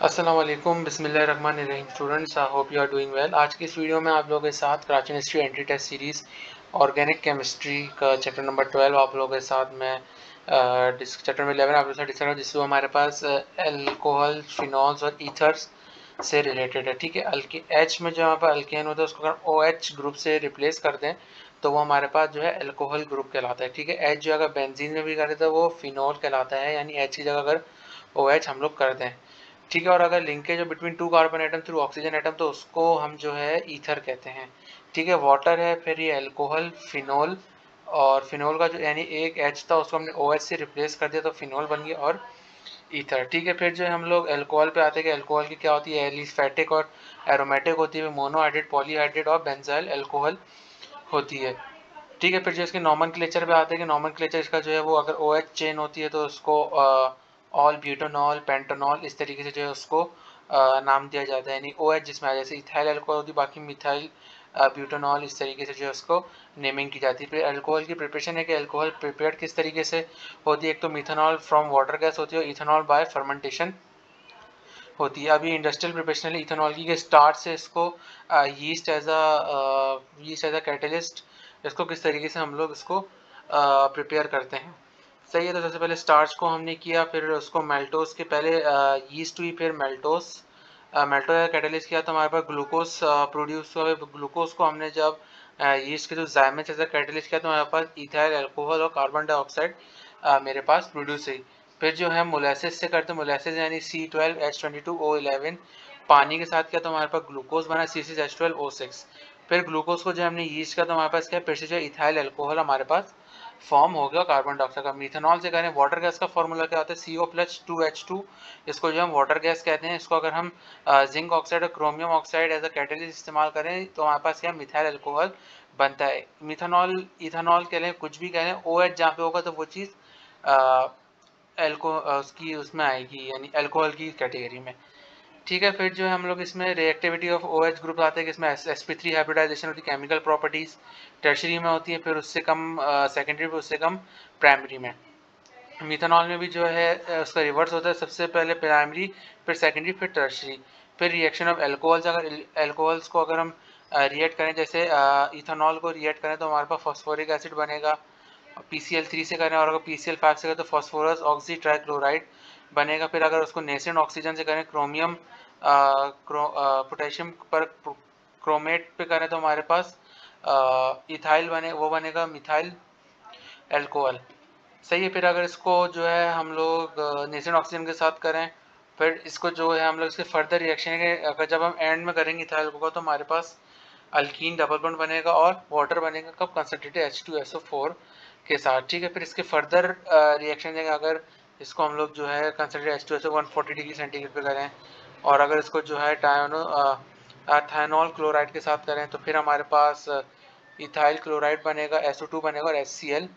अस्सलाम वालेकुम बिस्मिल्लाहिर्रहमानिर्रहीम students, I hope you are doing well. आज की इस वीडियो में आप लोगों के साथ Karachi history entry test series organic chemistry का चैप्टर नंबर 12 आप लोगों के साथ मैं चैप्टर नंबर 11 आप लोगों के साथ डिस्कस जिसमें हमारे पास एल्कोहल, फिनॉल्स और ईथर्स से रिलेटेड है। ठीक है, एच में जो यहाँ पर अल्केन होता है उसको अगर ओ एच ग्रुप से रिप्लेस कर दें तो वो हमारे पास जो है एल्कोहल ग्रुप कहलाता है। ठीक है, एच जो अगर बेंजीन में भी करें तो वो फिनॉल कहलाता है, यानी एच की जगह अगर ओ एच हम लोग कर दें। ठीक है, और अगर लिंकेज है between two carbon atom through oxygen atom तो उसको हम जो है ईथर कहते हैं। ठीक है, वाटर है, फिर ये अल्कोहल, फिनोल, और फिनोल का जो यानी एक एच था उसको हमने ओ एच से रिप्लेस कर दिया तो फिनोल बन गया और ईथर। ठीक है, फिर जो हम लोग अल्कोहल पे आते हैं कि अल्कोहल की क्या होती है, एलिफेटिक और एरोमेटिक होती है, मोनोहाइड्रेट, पॉलीहाइड्रेट और बेंजाइल अल्कोहल होती है। ठीक है, फिर जो इसके नॉमेनक्लेचर पे आते हैं कि नॉमेनक्लेचर इसका जो है वो अगर ओ एच चेन होती है तो उसको ऑल ब्यूटानॉल, पेंटानॉल इस तरीके से जो है उसको नाम दिया जाता है, यानी ओ एच जिसमें जैसे इथाइल अल्कोहल होती है, बाकी मिथाइल, ब्यूटानॉल, इस तरीके से जो है उसको नेमिंग की जाती है। फिर अल्कोहल की प्रिपरेशन है कि अल्कोहल प्रिपेयर्ड किस तरीके से होती है, एक तो मिथानॉल फ्रॉम वाटर गैस होती है और इथेनॉल बाय फर्मेंटेशन होती है। अभी इंडस्ट्रियल प्रिपरेशन इथेनॉल की स्टार्ट से इसको यीस्ट एज अ कैटलिस्ट इसको किस तरीके से हम लोग इसको प्रिपेयर करते हैं। सही है, तो सबसे पहले स्टार्च को हमने किया, फिर उसको मेल्टोस के पहले यीस्ट हुई, फिर मेल्टोस मेल्टो कैटलिस्ट किया तो हमारे पास ग्लूकोज प्रोड्यूस हुआ। ग्लूकोज को हमने जब यीस्ट के जो जाइमेट एज अ कैटलिस्ट किया तो हमारे पास इथाइल अल्कोहल और कार्बन डाइऑक्साइड मेरे पास प्रोड्यूस हुई। फिर जो है मोलेसिस से करते मोलेसिस यानी C12H22O11 पानी के साथ किया तो हमारे पास ग्लूकोज बना C6H12O6। फिर ग्लूकोज को जो हमने यीस्ट का तो हमारे पास क्या फिर से जो इथाइल अल्कोहल हमारे पास फॉर्म हो गया कार्बन डाइऑक्साइड का। मिथेनॉल से करें वाटर गैस का फॉर्मूला क्या होता है CO+2H2, इसको जो हम वाटर गैस कहते हैं। इसको अगर हम जिंक ऑक्साइड और chromium oxide as a catalyst इस्तेमाल करें तो हमारे पास क्या मिथाइल अल्कोहल बनता है। मिथेनॉल, इथेनॉल कह लें, कुछ भी कह लें, ओ एच जहाँ पे होगा तो वो चीज़ उसकी उसमें आएगी, यानी अल्कोहल की कैटेगरी में। ठीक है, फिर जो है हम लोग इसमें reactivity of O H group आते हैं कि इसमें sp3 हाइब्रिडाइजेशन होती है, केमिकल प्रॉपर्टीज टर्शरी में होती है, फिर उससे कम सेकेंडरी में, उससे कम प्राइमरी में। मिथेनॉल में भी जो है उसका रिवर्स होता है, सबसे पहले प्राइमरी, फिर सेकेंडरी, फिर टर्शरी। फिर रिएक्शन ऑफ एल्कोहल्स, अगर एल्कोहल्स को अगर हम रिएक्ट करें, जैसे इथेनॉल को रिएक्ट करें तो हमारे पास फॉस्फोरिक एसिड बनेगा। PCl3 से करें और अगर PCl5 से करें तो फॉस्फोरस ऑक्सी ट्राइक्लोराइड बनेगा। फिर अगर उसको नेसेंट ऑक्सीजन से करें, क्रोमियम पोटेशियम पर क्रोमेट पे करें तो हमारे पास इथाइल बने, वो बनेगा मिथाइल एल्कोहल। सही है, फिर अगर इसको जो है हम लोग नेसेंट ऑक्सीजन के साथ करें, फिर इसको जो है हम लोग इसके फर्दर रिएक्शन है अगर जब हम एंड में करेंगे इथाइल को तो हमारे पास अल्कीन डबल बॉन्ड बनेगा और वाटर बनेगा कब, कंसंट्रेटेड H2SO4 के साथ। ठीक है, फिर इसके फर्दर रिएक्शन है अगर इसको हम लोग जो है कंसंट्रेटेड H2SO 140 डिग्री सेंटीग्रेड पे करें और अगर इसको जो है थायनॉल क्लोराइड के साथ करें तो फिर हमारे पास इथाइल क्लोराइड बनेगा, SO2 बनेगा और HCl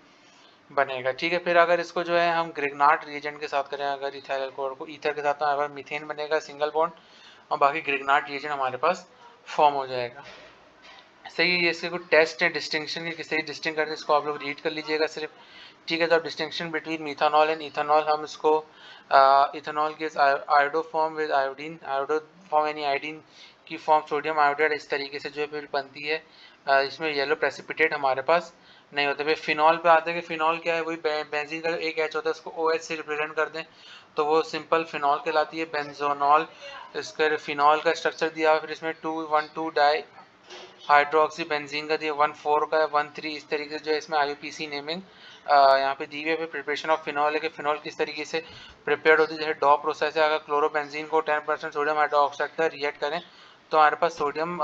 बनेगा। ठीक है, फिर अगर इसको जो है हम ग्रिग्नाट रिएजेंट के साथ करें, अगर इथाइल अल्कोहल को ईथर के साथ तो हमारे पास मीथेन बनेगा सिंगल बॉन्ड और बाकी ग्रिग्नाट रिएजेंट हमारे पास फॉर्म हो जाएगा। सही है, ये इसके कुछ टेस्ट है डिस्टिंक्शन के, किसी डिस्टिंग करते इसको आप लोग रीड कर लीजिएगा सिर्फ। ठीक है, तो अब distinction between methanol and ethanol, हम इसको इथेनॉल की iodo form with iodine, iodo form यानी आयोडीन की फॉर्म सोडियम आयोडाइड इस तरीके से जो है फिर बनती है। इसमें येलो प्रेसिपिटेट हमारे पास नहीं होता। फिर फिनॉल पे आते हैं कि फिनॉल क्या है, वही बेंजीन का एक एच होता है उसको ओ एच से रिप्रेजेंट कर दें तो वो सिंपल फिनॉल कहलाती है। बेंजोनॉल, इसका फिनॉल का स्ट्रक्चर दिया हुआ, फिर इसमें 2,1,2 डाई हाइड्रोक्सी बेंजीन का दिया 1,4 का है 1,3, इस तरीके से जो है इसमें IUPAC नेमिंग यहाँ पे दी हुई है। प्रिपरेशन ऑफ फिनॉल है कि फिनॉल किस तरीके से प्रिपेयर्ड होती है, जैसे डॉ प्रोसेस है, अगर क्लोरोबेंजीन को 10% सोडियम हाइड्रोक्साइड का रिएक्ट करें तो हमारे पास सोडियम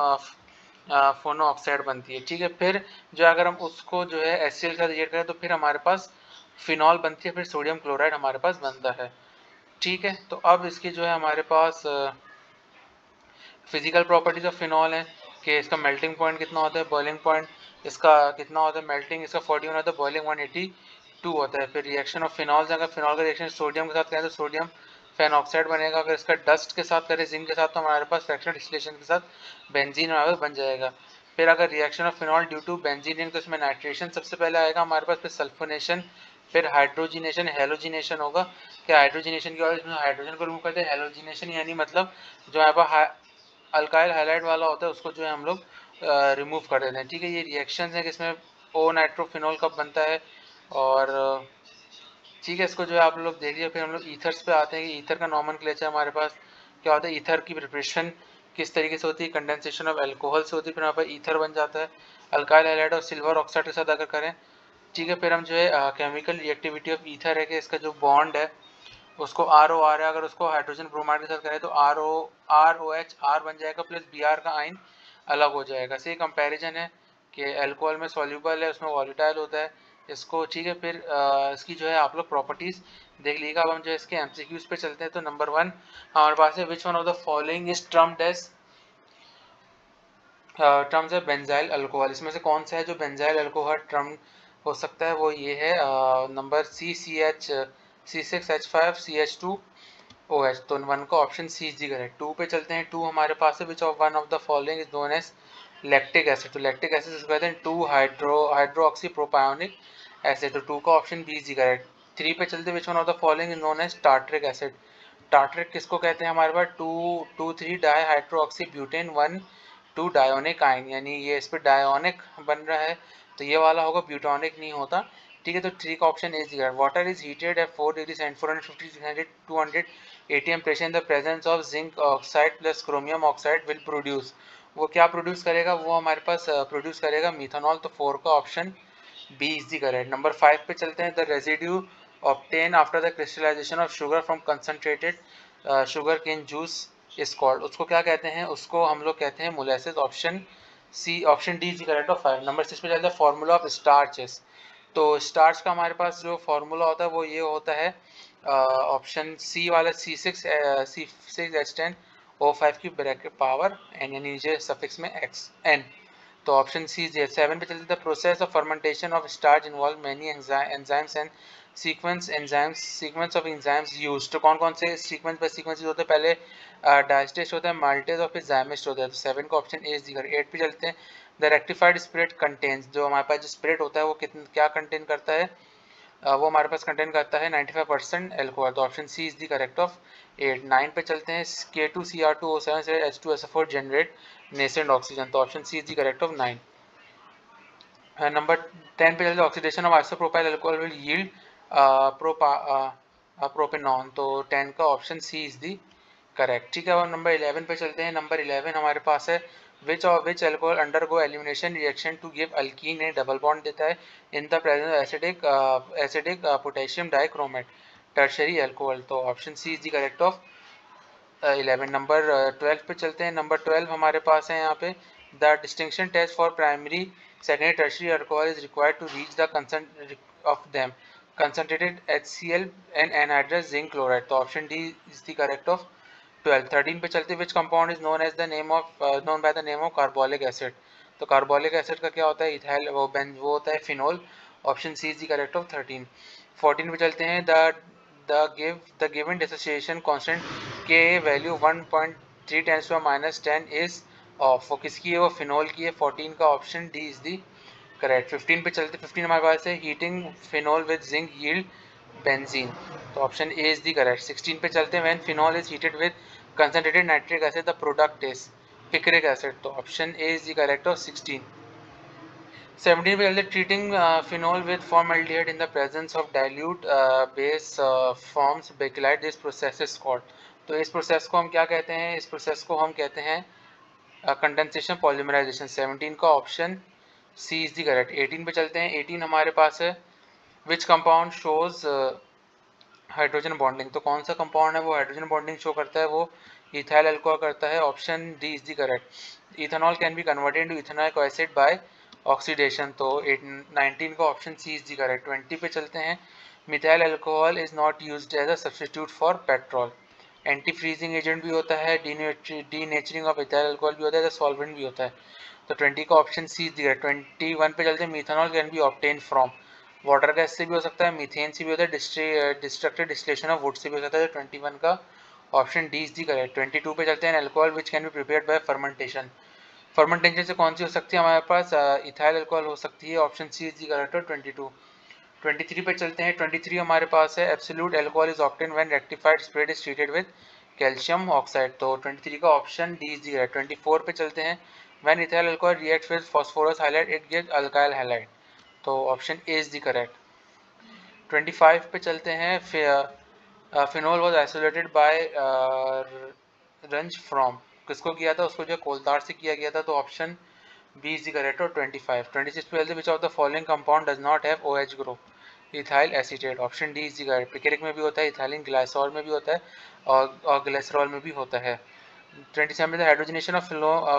फोनो ऑक्साइड बनती है। ठीक है, फिर जो अगर हम उसको जो है HCl का रिएक्ट करें तो फिर हमारे पास फिनॉल बनती है, फिर सोडियम क्लोराइड हमारे पास बनता है। ठीक है, तो अब इसकी जो है हमारे पास फिजिकल प्रॉपर्टीज ऑफ फिनॉल है कि इसका मेल्टिंग पॉइंट कितना होता है, बॉइलिंग पॉइंट इसका कितना होता है, मेल्टिंग इसका 41 होता है, बॉइलिंग 182 होता है। फिर रिएक्शन ऑफ फिनॉल, अगर फिनॉल का रिएक्शन सोडियम के साथ करें तो सोडियम फेन ऑक्साइड बनेगा, अगर इसका डस्ट के साथ करें जिंक के साथ तो हमारे पास फ्रैक्शनल डिस्टिलेशन के साथ बेंजीन हमारे पास बन जाएगा। फिर अगर reaction of phenol due to benzene ring तो इसमें नाइट्रेशन सबसे पहले आएगा हमारे पास, फिर सल्फोनेशन, फिर हाइड्रोजिनेशन, हेलोजिनेशन होगा, क्या हाइड्रोजनेशन की वजह इसमें हाइड्रोजन को रिमूव करते हैं। हेलोजिनेशन यानी मतलब जो यहाँ पर अल्काइल हाइलाइट वाला होता है उसको जो है हम लोग रिमूव कर देते हैं। ठीक है, ये रिएक्शन है कि इसमें ओ नाइट्रोफिनॉल कब बनता है। और ठीक है, इसको जो है आप लोग देख लीजिए। फिर हम लोग ईथर्स पे आते हैं कि ईथर का नॉमेनक्लेचर हमारे पास क्या होता है। ईथर की प्रिपरेशन किस तरीके से होती है, कंडेंसेशन ऑफ अल्कोहल से होती है, फिर यहाँ पर ईथर बन जाता है अल्काइल हाइलाइड और सिल्वर ऑक्साइड के साथ अगर करें। ठीक है, फिर हम जो है केमिकल रिएक्टिविटी ऑफ ईथर है कि इसका जो बॉन्ड है उसको ROR है, अगर उसको हाइड्रोजन ब्रोमाइड के साथ करें तो ROH R बन जाएगा प्लस Br का आइन अलग हो जाएगा। सही कंपैरिजन है कि अल्कोहल में सॉल्यूबल है, उसमें वॉलेटाइल होता है इसको। ठीक है, फिर इसकी जो है आप लोग प्रॉपर्टीज देख लीजिएगा। अब हम जो है इसके MCQs पे चलते हैं। तो नंबर 1 हमारे पास है which one of the following is termed as terms है बेंजाइल अल्कोहल। इसमें से कौन सा है जो बेंजाइल अल्कोहल टर्म हो सकता है, वो ये है नंबर C6H5CH2OH। तो 1 का option C is the correct. 2 पे चलते हैं। 2 हमारे पास है which of one of the following is known as lactic acid. तो लैक्टिक एसिड इसको कहते हैं 2 हाइड्रोक्सी प्रोपायोनिक एसिड। तो 2 का option B is the correct. 3 पे चलते हैं which one of the following is known as tartaric acid. Tartaric किसको कहते हैं हमारे पास 2,2,3 di hydroxy butane 1,2 dioic ion, यानी ये इस पर डायोनिक बन रहा है तो ये वाला होगा, ब्यूटोनिक नहीं होता। ठीक है, तो 3 का ऑप्शन इज दिया। Water is heated at 4 degree centigrade 450 200 ATM pressure in the presence of zinc oxide plus chromium oxide will produce. वो क्या प्रोड्यूस करेगा, वो हमारे पास प्रोड्यूस करेगा मिथानॉल। तो 4 का option B is the correct. Number 5 पे चलते हैं। The residue obtain after the crystallization of sugar from concentrated sugar cane juice is called. उसको क्या कहते हैं, उसको हम लोग कहते हैं molasses. Option C option D is the correct of 5। Number 6 पे चलते हैं फॉर्मूला ऑफ स्टार्चेस। तो स्टार्च का हमारे पास जो फॉर्मूला होता है वो ये होता है ऑप्शन सी वाला C6H10O5 की ब्रैकेट पावर एन, यानी नीचे सफिक्स में एक्स एन। तो ऑप्शन सी इज 7 पे चलते थे। Process of fermentation of starch involve many enzymes and sequence of enzymes used. तो कौन कौन से सीक्वेंस बाय सीक्वेंस यूज होते हैं, पहले डायस्टेज होता है, माल्टेज और फिर zymesh होता है। तो 7 का option A is the correct. 8 पे चलते हैं। द रेक्टिफाइड स्पिरिट कंटेन्स, जो हमारे पास जो स्पिरिट होता है वो क्या कंटेन करता है, वो हमारे पास कंटेन करता है 95% एल्कोहल। तो option C is the correct of 8। 9 पे चलते हैं। K2Cr2O7 से H2SO4 जनरेट नेसेंट ऑक्सीजन। तो option C is the correct of 9। Number 10 पे चलते हैं। Oxidation of isopropyl alcohol will yield propanone. तो 10 का option C is the correct. ठीक है, अब नंबर 11 पे चलते हैं। नंबर 11 हमारे पास है which alcohol undergo elimination reaction to give alkene, ने डबल बॉन्ड देता है in the presence acidic potassium dichromate tertiary alcohol. तो option C is the correct of 11। Number 12 पे चलते हैं। नंबर 12 हमारे पास है यहाँ पे the distinction test for primary secondary tertiary alcohol is required to reach the of them concentrated HCl and anhydrous zinc chloride। तो option D is the correct of 12। 13 पे चलते which compound is known as the name of known by the name of carbolic acid. तो carbolic acid का क्या होता है, ethyl वो होता है phenol. Option C is the correct of 13। 14 पे चलते हैं। द गिवन डिसोसिएशन कांस्टेंट के value 1.3 tens to minus 10 is of. वो किसकी है, वो फिनोल की है। 14 का option D is the correct. 15 पे चलते। 15 हमारे पास है heating phenol with zinc yield benzene. तो option A is the correct. 16 पे चलते हैं। When phenol is heated with concentrated nitric acid, the product is picric acid। तो option A is the correct of 16। 17 पे चलते treating phenol with formaldehyde in the presence of dilute base forms bakelite, this process is called। तो इस process को हम क्या कहते हैं, इस प्रोसेस को हम कहते हैं कंडेंसेशन पॉलीमराइजेशन। 17 का option C is the correct. 18 पे चलते हैं। 18 हमारे पास है which compound shows hydrogen bonding. तो कौन सा कंपाउंड है वो हाइड्रोजन बॉन्डिंग शो करता है, वो इथाइल अल्कोहल करता है। Option D is the correct. Ethanol can be converted into ethanoic acid by oxidation. तो 19 का option C is the correct. 20 पे चलते हैं। Methyl alcohol is not used as a substitute for petrol. Anti freezing agent भी होता है, denaturing of ethyl alcohol भी होता है, सॉल्वेंट भी होता है। तो 20 का option C is the correct. 21 पे चलते हैं। Methanol can be obtain from water gas से भी हो सकता है, मीथेन से भी होता है, distracted distillation of would say भी हो सकता है। 21 का option D is the correct. 22 पे चलते हैं। Alcohol which can be prepared by fermentation. Fermentation से कौन सी हो सकती है हमारे पास, इथाइल अल्कोहल हो सकती है। Option C is the correct. 22 23 पे चलते हैं। 23 हमारे पास है absolute alcohol is obtain when rectified spirit is treated with calcium oxide, तो 23 का ऑप्शन डी इज है। 24 पे चलते हैं। When ethyl alcohol reacts with phosphorus halide it gives alkyl halide, तो option A is the correct. 25 पे चलते हैं। Phenol was isolated by Runge from, किसको किया था, उसको जो कोलतार से किया गया था, तो option B is the correct. और 25 26 पे चलते, which of the following compound does not have OH group, ethyl acetate, option D is the correct. Picric में भी होता है, इथाइलिन ग्लाइसरॉल में भी होता है, और ग्लिसरॉल में भी होता है। 27 the hydrogenation of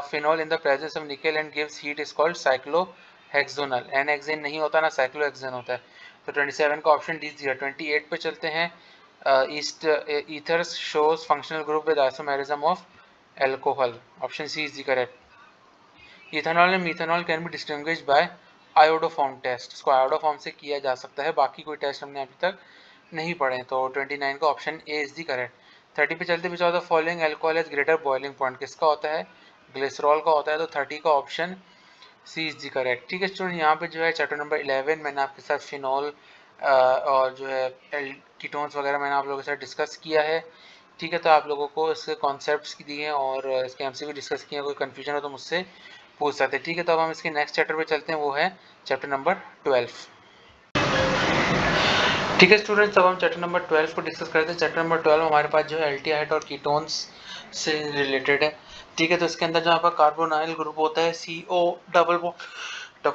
phenol in the presence of nickel and gives heat is called cyclohexanol, n-hexane नहीं होता ना cyclohexane होता है, तो 27 का ऑप्शन डी है। 28 पे चलते हैं। ethers shows functional group with isomerism of alcohol, option C is the correct। Ethanol and methanol can be distinguished by iodoform test, इसको आयोडोफॉर्म से किया जा सकता है, बाकी कोई टेस्ट हमने अभी तक नहीं पढ़े, तो 29 का option A is the correct. 30 पे चलते, which of the following alcohol has greater boiling point, किसका होता है, ग्लिसरॉल का होता है, तो 30 का option C is the correct. ठीक है स्टूडेंट, यहाँ पे जो है चैप्टर नंबर 11 मैंने आपके साथ फिनॉल और जो है कीटोन्स वगैरह मैंने आप लोगों के साथ डिस्कस किया है। ठीक है, तो आप लोगों को इसके कॉन्सेप्ट्स की दिए हैं और इसके एमसीक्यू डिस्कस किए हैं, कोई कन्फ्यूजन हो तो मुझसे पूछ सकते हैं। ठीक है, तो अब हम इसके नेक्स्ट चैप्टर पे चलते हैं, वो है चैप्टर नंबर 12। ठीक है स्टूडेंट्स, अब हम चैप्टर नंबर 12 को डिस्कस करते हैं। चैप्टर नंबर 12 हमारे पास जो है एल्डिहाइड और कीटोन्स से रिलेटेड है। ठीक है, तो इसके अंदर जो आपका कार्बोनाइल ग्रुप होता है CO डबल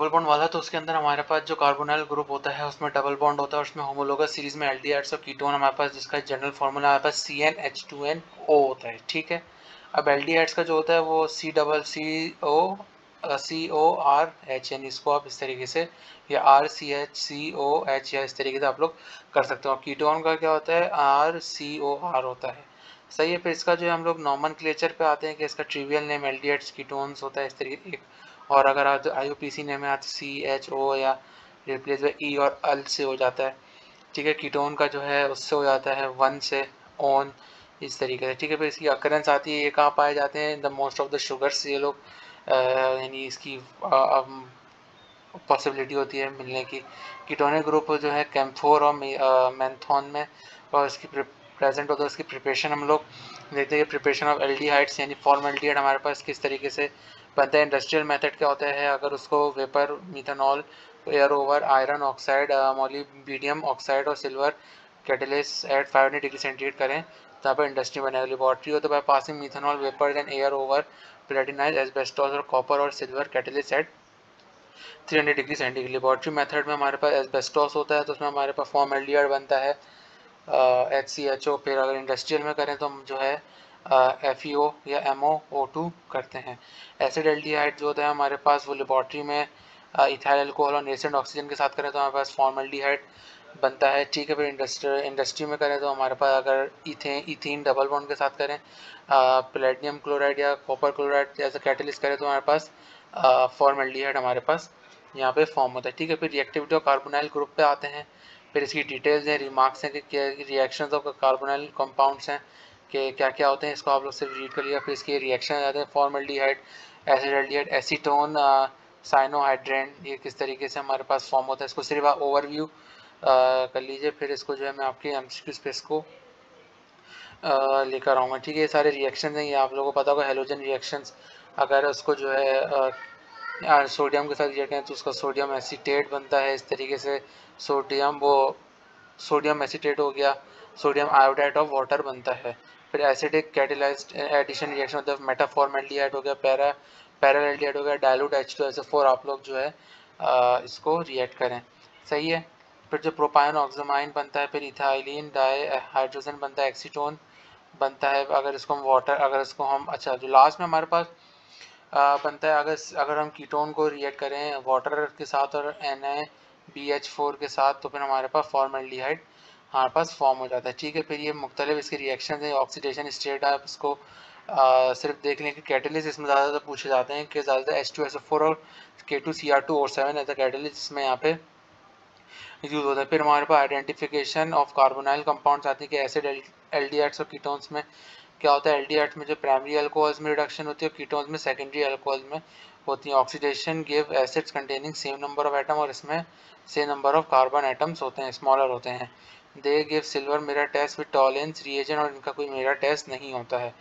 बॉन्ड वाला, तो उसके अंदर हमारे पास जो कार्बोनाइल ग्रुप होता है उसमें डबल बॉन्ड होता है, उसमें होमोलोगस सीरीज में एल्डिहाइड्स और कीटोन हमारे पास, जिसका जनरल फार्मूला हमारे पास CnH2nO होता है। ठीक है, अब एल्डिहाइड्स का जो होता है वो COORH, यानी इसको आप इस तरीके से, या RCHCOH, या इस तरीके से आप लोग कर सकते हो। कीटोन का क्या होता है, RCOR होता है। सही है, फिर इसका जो है हम लोग नॉमेनक्लेचर पे आते हैं कि इसका ट्रिवियल नेम एल्डिहाइड्स कीटोन्स होता है इस तरीके, और अगर आप IUPAC नेम में आते CHO या रिप्लेस बाय E और अल से हो जाता है। ठीक है, कीटोन का जो है उससे हो जाता है 1 से ऑन, इस तरीके से। ठीक है, फिर इसकी अकरेंस आती है, ये कहाँ पाए जाते हैं, the most of the sugars, ये लोग यानी इसकी पॉसिबिलिटी होती है मिलने की। कीटोनिक ग्रुप जो है कैम्फोर और मैंथोन में, और इसकी प्रेजेंट होता है, उसकी प्रिपरेशन हम लोग देखते हैं। प्रिपरेशन ऑफ एल्डिहाइड्स यानी फॉर्मल्डिहाइड हमारे पास किस तरीके से बनता है। इंडस्ट्रियल मेथड क्या होता है, अगर उसको vapour methanol air over iron oxide molybdenum oxide और silver catalyst at 500 degree centigrade करें, जहाँ पर इंडस्ट्री बनेगा। लेबोरेटरी हो तो by passing methanol vapour and air over platinised asbestos और कॉपर और silver catalyst at 300 degree centigrade. Laboratory method में हमारे पास एस्बेस्टोस होता है, तो उसमें हमारे पास फॉर्मल्डिहाइड बनता है HCHO। फिर अगर इंडस्ट्रियल में करें तो हम जो है FeO या MoO2 करते हैं। एसिड एल्डिहाइड जो होता है हमारे पास, वो लेबोरेटरी में इथाइल अल्कोहल और नेसेंट ऑक्सीजन के साथ करें तो हमारे पास फॉर्मल्डिहाइड बनता है। ठीक है, फिर इंडस्ट्री में करें तो हमारे पास अगर इथीन डबल बॉन्ड के साथ करें, प्लेटिनम क्लोराइड या कॉपर क्लोराइड जैसा कैटलिस्ट करें तो हमारे पास फॉर्मल्डिहाइड हमारे पास यहाँ पे फॉर्म होता है। ठीक है, फिर रिएक्टिविटी ऑफ कार्बोनाइल ग्रुप पे आते हैं। फिर इसकी डिटेल्स हैं, रिमार्क्स हैं कि क्या रिएक्शंस ऑफ कार्बोनाइल कंपाउंड्स हैं कि क्या क्या होते हैं, इसको आप लोग सिर्फ रीड कर लिया। फिर इसके रिएक्शन आ जाते हैं, फॉर्मल्डिहाइड, एसिड एल्डिहाइड, एसीटोन, साइनोहाइड्रेन, ये किस तरीके से हमारे पास फॉर्म होता है, इसको सिर्फ आप ओवरव्यू कर लीजिए। फिर इसको जो है मैं आपके एमसीक्यू स्पेस को लेकर आऊँगा। ठीक है, ये सारे रिएक्शन हैं, ये आप लोगों को पता होगा। हेलोजन रिएक्शंस, अगर उसको जो है सोडियम के साथ रिएक्ट करें तो उसका सोडियम एसीटेट बनता है इस तरीके से। सोडियम एसीटेट हो गया, सोडियम आयोडाइड ऑफ वाटर बनता है। फिर एसिडिक कैटेलाइज्ड एडिशन रिएक्शन होता है, मेटाफॉर्मल्डिहाइड हो गया, पैराल्डिहाइड हो गया, डाइल्यूट H2SO4 आप लोग जो है इसको रिएक्ट करें। सही है, फिर जो प्रोपायन ऑक्सामाइन बनता है, फिर इथाइलिन डाई हाइड्रोजन बनता है, एक्सीटोन बनता है। अगर इसको हम अच्छा जो लास्ट में हमारे पास बनता है, अगर हम कीटोन को रिएक्ट करें वाटर के साथ और NaBH4 के साथ, तो फिर हमारे पास फॉर्मल्डिहाइड हमारे पास फॉर्म हो जाता है। ठीक है, फिर ये मुख्तलिफ इसके रिएक्शन है, ऑक्सीडेशन स्टेट आप इसको सिर्फ देख लें कि कैटलिस्ट इसमें ज़्यादातर पूछे जाते हैं कि ज़्यादातर H2SO4 और K2Cr2O7 ऐसा कैटलिस्ट इसमें यहाँ पे यूज होता है। फिर हमारे पास आइडेंटिफिकेशन ऑफ कार्बोनाइल कंपाउंड्स आती है कि एसिड एल्डिहाइड्स और कीटोन्स में क्या होता है। एल्डिहाइड्स में जो प्राइमरी अल्कोहल्स में रिडक्शन होती है, कीटोन्स में सेकेंडरी अल्कोहल्स में होती हैं। Oxidation give acids containing same number of atom, और इसमें same number of carbon atoms होते हैं, स्मॉलर होते हैं। They give silver mirror test with Tollens reagent, और इनका कोई मिरर टेस्ट नहीं होता है।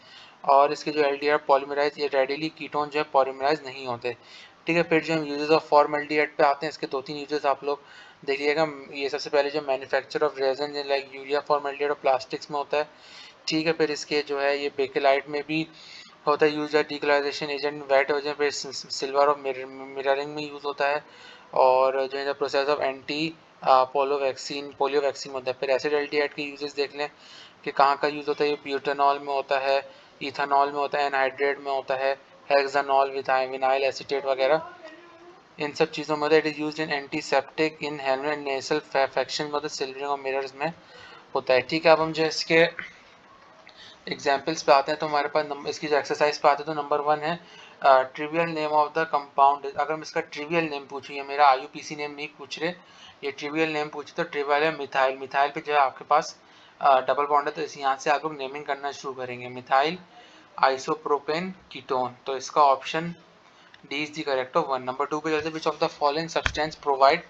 और इसके जो एल्डिहाइड पॉलीमराइज, ये रेडिली कीटोन जो है पॉलीमराइज नहीं होते। ठीक है, फिर जो हम यूजेस ऑफ फॉर्मल्डिहाइड पे आते हैं, इसके 2-3 यूजेस आप लोग देखिएगा। ये सबसे पहले जो manufacture of resin like urea formaldehyde और प्लास्टिक्स में होता है। ठीक है, फिर इसके जो है ये बेकेलाइट में भी होता है यूज, डिकलराइजेशन एजेंट वेट वजह पे सिल्वर और मिररिंग में यूज होता है। और जो है process of anti polio vaccine होता है। फिर एसिड एल्डिहाइड के यूजेस देख लें कि कहाँ का यूज होता है। ये ब्यूटेनॉल में होता है, इथेनॉल में होता है, एनहाइड्रेट में होता है, हेक्सानॉल, विनाइल एसीटेट वगैरह, इन सब चीज़ों में it is use in antiseptic, in helmet nasal faction, मतलब सिल्वरिंग और मिरर्स में होता है। ठीक है, अब हम जो इसके एग्जाम्पल्स पे आते हैं, तो हमारे पास इसकी जो एक्सरसाइज पे आते हैं, तो नंबर 1 है trivial name of the compound. अगर हम इसका ट्रिवियल नेम पूछूँ, ये मेरा IUPAC नेम नहीं पूछ रहे, ये ट्रिवियल नेम पूछे, तो ट्रिवियल है मिथाइल। मिथाइल पे जो है आपके पास डबल बॉन्ड है, तो इस यहाँ से आप लोग नेमिंग करना शुरू करेंगे। मिथाइल आइसोप्रोपेन कीटोन, तो इसका option D is the correct of 1। Number 2 पे चलते, which of the following substance provide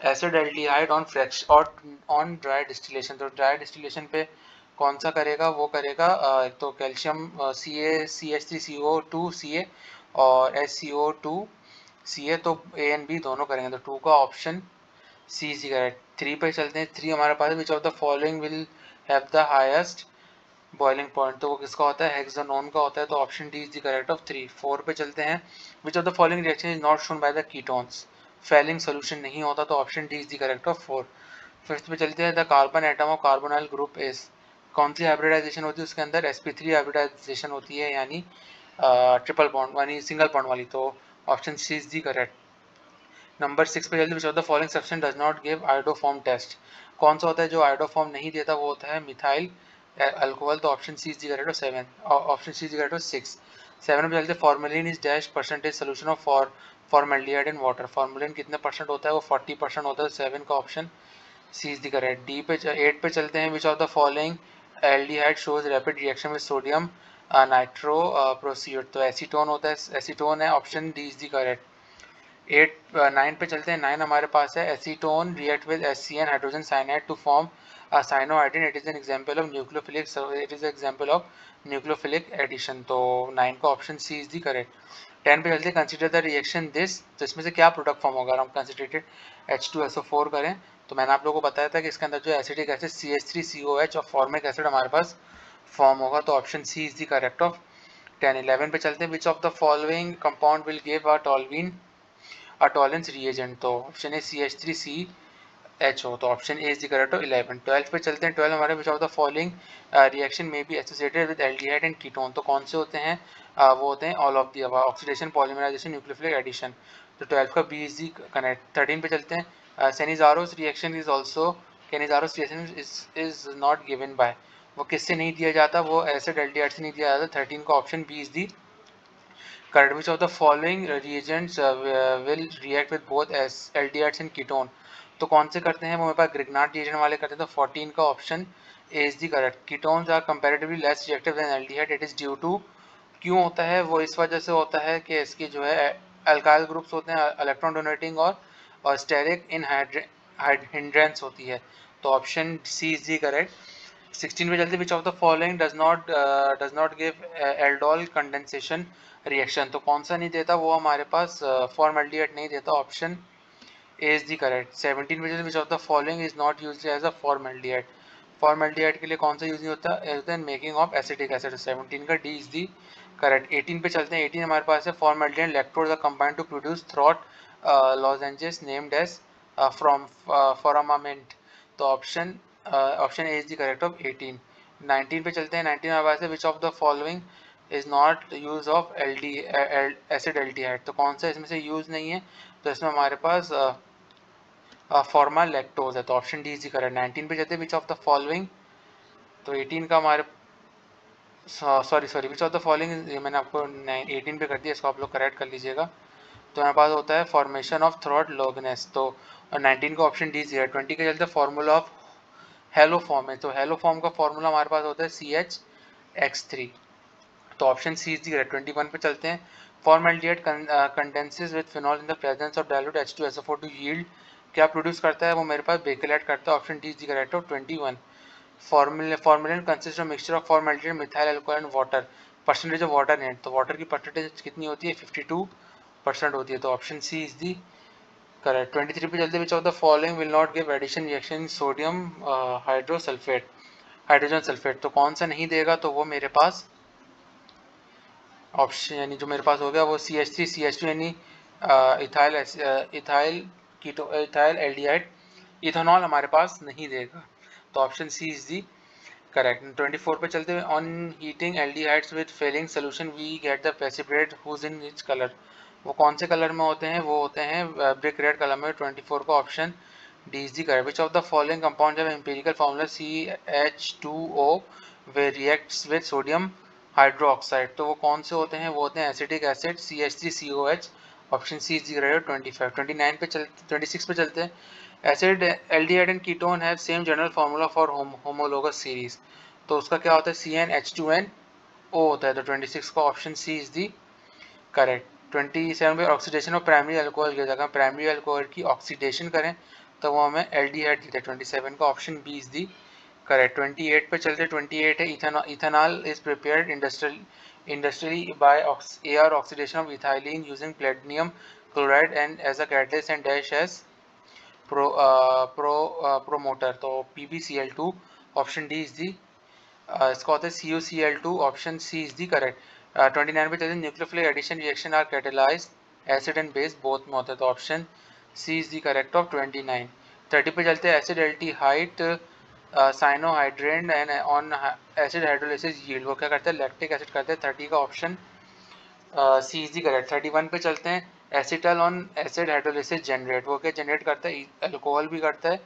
acid aldehyde on fraction और ऑन ड्राई डिस्टिलेशन। तो ड्राई डिस्टिलेशन पे कौन सा करेगा, वो करेगा एक तो कैल्शियम CaCH3CO2Ca और SCO2Ca, तो A एंड B दोनों करेंगे, तो 2 का ऑप्शन सी इज करेक्ट। 3 पे चलते हैं। 3 हमारे पास है, which of the following will have the highest boiling point, तो वो किसका होता है, हेक्सानोन का होता है, तो option D is the correct of 3। 4 पे चलते हैं, which of the following reaction is not shown by the ketones, Fehling solution नहीं होता, तो option D is the correct of 4। 5th पे चलते हैं, the carbon atom of carbonyl group is, कौन सी हाइब्रिडाइजेशन होती है उसके अंदर, sp3 हाइब्रिडाइजेशन होती है, यानी ट्रिपल बॉन्ड यानी सिंगल बॉन्ड वाली, तो option C is the correct. Number 6 पे चलते, which of the following substance does not give iodoform test, कौन सा होता है जो आयोडोफॉर्म नहीं देता, वो होता है मिथाइल अल्कोहल, तो option C is the correct of 7, option C is the correct of 6। 7 पे चलते, formalin is dash percentage solution of formaldehyde in water, formalin कितने परसेंट होता है, वो 40% होता है, 7 का option C is the correct. 8 पे चलते हैं, which of the following aldehyde shows rapid reaction with sodium nitroprusside, तो एसीटोन होता है, एसीटोन है, option D is the correct. 9 पे चलते हैं। 9 हमारे पास है, acetone react with HCN hydrogen cyanide to form cyanohydrin, it is an example of nucleophilic, it is example of nucleophilic addition, तो 9 का option C is the correct. 10 पे चलते हैं, कंसीडर द रिएक्शन दिस, तो इसमें से क्या प्रोडक्ट फॉर्म होगा, हम कंसंट्रेटेड H2SO4 करें, तो मैंने आप लोगों को बताया था कि इसके अंदर जो एसिटिक एसिड CH3COH और फॉर्मिक एसिड हमारे पास फॉर्म होगा, तो option C is the correct of 10। 11 पे चलते हैं, which of the following compound will give a toluene Tollens reagent, तो ऑप्शन है CH3CHO, तो option A is the correct of 11। 12 पे चलते हैं। 12 हमारे which of the following reaction में be associated with aldehyde and ketone, तो कौन से होते हैं, वो होते हैं all of the above, oxidation, polymerisation, nucleophilic addition, तो 12 का बी इज द करेक्ट। 13 पे चलते हैं, Cannizzaro's reaction is also, Cannizzaro's reaction is not given by, वो किससे नहीं दिया जाता, वो एसिड एल्डिहाइड से नहीं दिया जाता, 13 का option B is the correct. Which of the following reagents will react with both aldehydes and ketone, तो कौन से करते हैं, वो मेरे पास ग्रिग्नार्ड रिएजेंट वाले करते हैं, तो 14 का option A is the correct. Ketones are comparatively less reactive than aldehyde, it is due to, क्यों होता है, वो इस वजह से होता है कि इसकी जो है अल्काइल ग्रुप्स होते हैं, इलेक्ट्रॉन डोनेटिंग और स्टेरिक इन हिंड्रेंस होती है, तो option C is the correct. 16 पे चलते, which of the following does not give aldol condensation reaction, तो कौन सा नहीं देता, वो हमारे पास फॉर्मल्डिहाइड नहीं देता, option A is the correct. 17 पे चलते, which of the following is not used as a formaldehyde, formaldehyde के लिए कौन सा यूज नहीं होता, मेकिंग ऑफ एसिटिक एसिड, 17 का डी इज द करेक्ट। 18 पे चलते हैं। 18 हमारे पास है, formaldehyde electrode combined to produce throat lozenges named as from Formamint, तो option A is the correct of 18। 19 पे चलते हैं। 19 हमारे पास है, which of the following is not use of acid aldehyde, तो कौन सा इसमें से यूज नहीं है, तो इसमें हमारे पास फॉर्मा लैक्टोज है, तो option D is the correct. 19 पे चलते हैं, विच ऑफ द फॉलोइंग, तो 18 का हमारे sorry which of the following, ये मैंने आपको 18 पे कर दिया, इसको आप लोग करेक्ट कर लीजिएगा, तो हमारे पास होता है फॉर्मेशन ऑफ थ्रॉट लोगनेस, तो 19 का ऑप्शन डी है। 20 के चलते फॉर्मूला ऑफ हेलो फॉर्म है, तो हेलो फॉर्म का फॉर्मूला हमारे पास होता है CH X3, तो option C is the correct. 21 पे चलते हैं। Formaldehyde condenses with phenol in the presence of dilute H2SO4 to yield, क्या प्रोड्यूस करता है वो मेरे पास बेकेलाइट करता है। Option D is the correct of 21। Formalin consist of mixture of formaldehyde, methyl alcohol and water. Percentage of water in, तो water की परसेंटेज कितनी होती है, 52% होती है। तो option C is the correct. 23 पे चलते, which of the following will not give addition reaction sodium hydrosulphate, hydrogen sulphate. तो कौन सा नहीं देगा, तो वो मेरे पास ऑप्शन यानी जो मेरे पास हो गया वो CH3 CH2 यानी ethyl keto ethyl aldehyde, ethanol हमारे पास नहीं देगा। तो option C is the correct. 24 पे चलते हुए, on heating aldehydes with Fehling solution we get the precipitate whose in which colour, वो कौन से कलर में होते हैं, वो होते हैं ब्रिक रेड कलर में। 24 का option D is the correct. Which of the following compound have empirical formula CH2O they reacts with sodium hydroxide, तो वो कौन से होते हैं, वो होते हैं acetic acid CH3COH। Option C is the correct. 25 29 पे चलते 26 पे चलते हैं। Acid aldehyde and ketone have same general formula for homologous series, तो उसका क्या होता है, CnH2nO होता है। तो 26 का option C is the correct. 27 पे ऑक्सीडेशन ऑफ प्राइमरी अल्कोहल की जगह प्राइमरी अल्कोहल की ऑक्सीडेशन करें तो वो हमें एल्डिहाइड देता है। 27 का option B is the correct. 28 पे चलते 28 है, ethanol is prepared industrially by AR oxidation of ethylene using platinum chloride and as a catalyst and dash as promoter, तो PbCl2। ऑप्शन डी इज दी इसका होता है CuCl2। Option C is the correct. 29 पे चलते हैं, nucleophilic addition reaction are catalysed acid and base both में होता है। तो option C is the correct of 29। 30 पे चलते हैं, acid aldehyde cyanohydrin and on acid hydrolysis yield, वो क्या करते हैं, लैक्टिक एसिड करते हैं। 30 का option C is the correct. 31 पे चलते हैं, acetal on acid hydrolysis generate, वो क्या जनरेट करता है, अल्कोहल भी करता है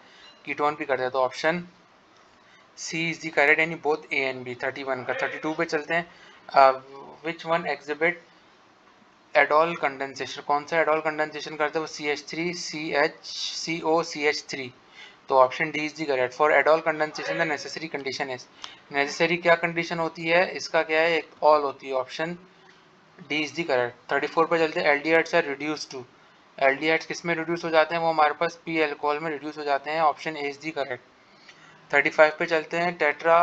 कीटोन भी करता है। तो option C is the correct यानी बोथ ए एंड बी। 31 का 32 पे चलते हैं, which one exhibit aldol condensation, कौन सा एडॉल कंडेंसेशन करता है, वो CH3COCH3। तो option D is the correct. For aldol condensation the necessary condition is, necessary क्या कंडीशन होती है, इसका क्या है, एक ऑल होती है। Option D is the correct. 34 पे चलते हैं, aldehydes are reduce to, aldehydes किस में रिड्यूस हो जाते हैं, वो हमारे पास पी अल्कोहल में रिड्यूस हो जाते हैं। Option A is the correct. 35 पे चलते हैं, टेट्रा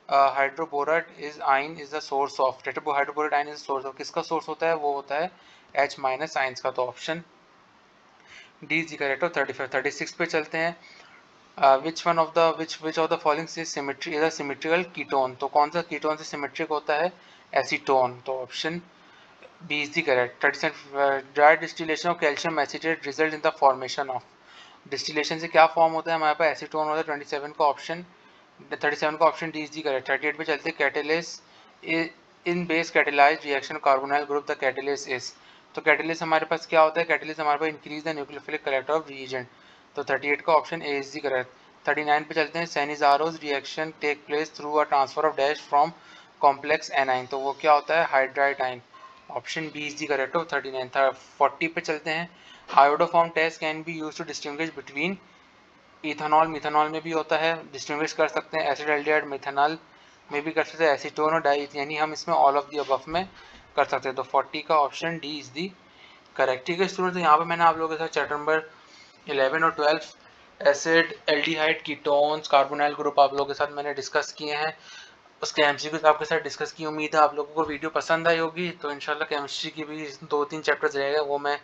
हाइड्रोबोरेट इज आइन इज द सोर्स ऑफ, हाइड्रोबोरेट आइन इज सोर्स ऑफ, किसका सोर्स होता है, वो होता है H माइनस आइंस का। तो option D is the correct of 35। 36 पे चलते हैं, विच ऑफ द फॉलोइंग से symmetry is a symmetrical ketone, तो कौन सा कीटोन से सिमेट्रिक होता है, एसीटोन। तो option B is the correct. 37 dry distillation of calcium acetate result in the formation of, distillation से क्या फॉर्म होता है हमारे पास, एसीटोन होता है। 37 का ऑप्शन 37 का option D is the correct. 38 पे चलते हैं, catalyst in base catalyzed reaction carbonyl group the catalyst is, तो कैटेलिस्ट हमारे पास क्या होता है, कैटेलिस्ट हमारे पास increase the nucleophilic character of reagent. तो 38 का option A is the correct. 39 पे चलते हैं, Cannizzaro's reaction take place through a transfer of dash from complex anion, तो वो क्या होता है, हाइड्राइड आइन। Option B is the correct of 39। 40 पे चलते हैं, iodoform test can be use to distinguish between ethanol, methanol में भी होता है, डिस्टिंग्विश कर सकते हैं, एसिड एल्डिहाइड मिथेनॉल में भी कर सकते हैं, एसीटोन और डाई, यानी हम इसमें ऑल ऑफ दी अबव में कर सकते हैं। तो 40 का option D is the correct. ठीक है स्टूडेंट, तो यहाँ पे मैंने आप लोगों के साथ चैप्टर नंबर 11 और 12 acid aldehyde ketones carbonyl group आप लोगों के साथ मैंने डिस्कस किए हैं, उसके एमसीक्यूज आपके साथ डिस्कस की। उम्मीद है आप लोगों को वीडियो पसंद आई होगी। तो इंशाल्लाह केमिस्ट्री की भी 2-3 चैप्टर्स रहेगा, वो मैं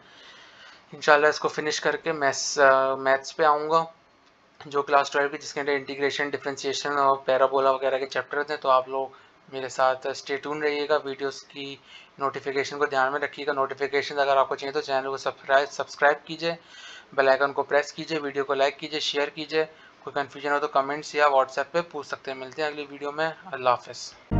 इंशाल्लाह इसको फिनिश करके मैथ्स पे आऊँगा, जो क्लास 12 की, जिसके अंदर इंटीग्रेशन, डिफरेंशिएशन और पैराबोला वगैरह के चैप्टर थे। तो आप लोग मेरे साथ स्टे ट्यून रहिएगा, वीडियोस की नोटिफिकेशन को ध्यान में रखिएगा। नोटिफिकेशन अगर आपको चाहिए तो चैनल को सब्सक्राइब कीजिए, बेल आइकन को प्रेस कीजिए, वीडियो को लाइक कीजिए, शेयर कीजिए। कोई कन्फ्यूजन हो तो कमेंट्स या व्हाट्सएप पे पूछ सकते हैं। मिलते हैं अगली वीडियो में। अल्लाह हाफ़िज़।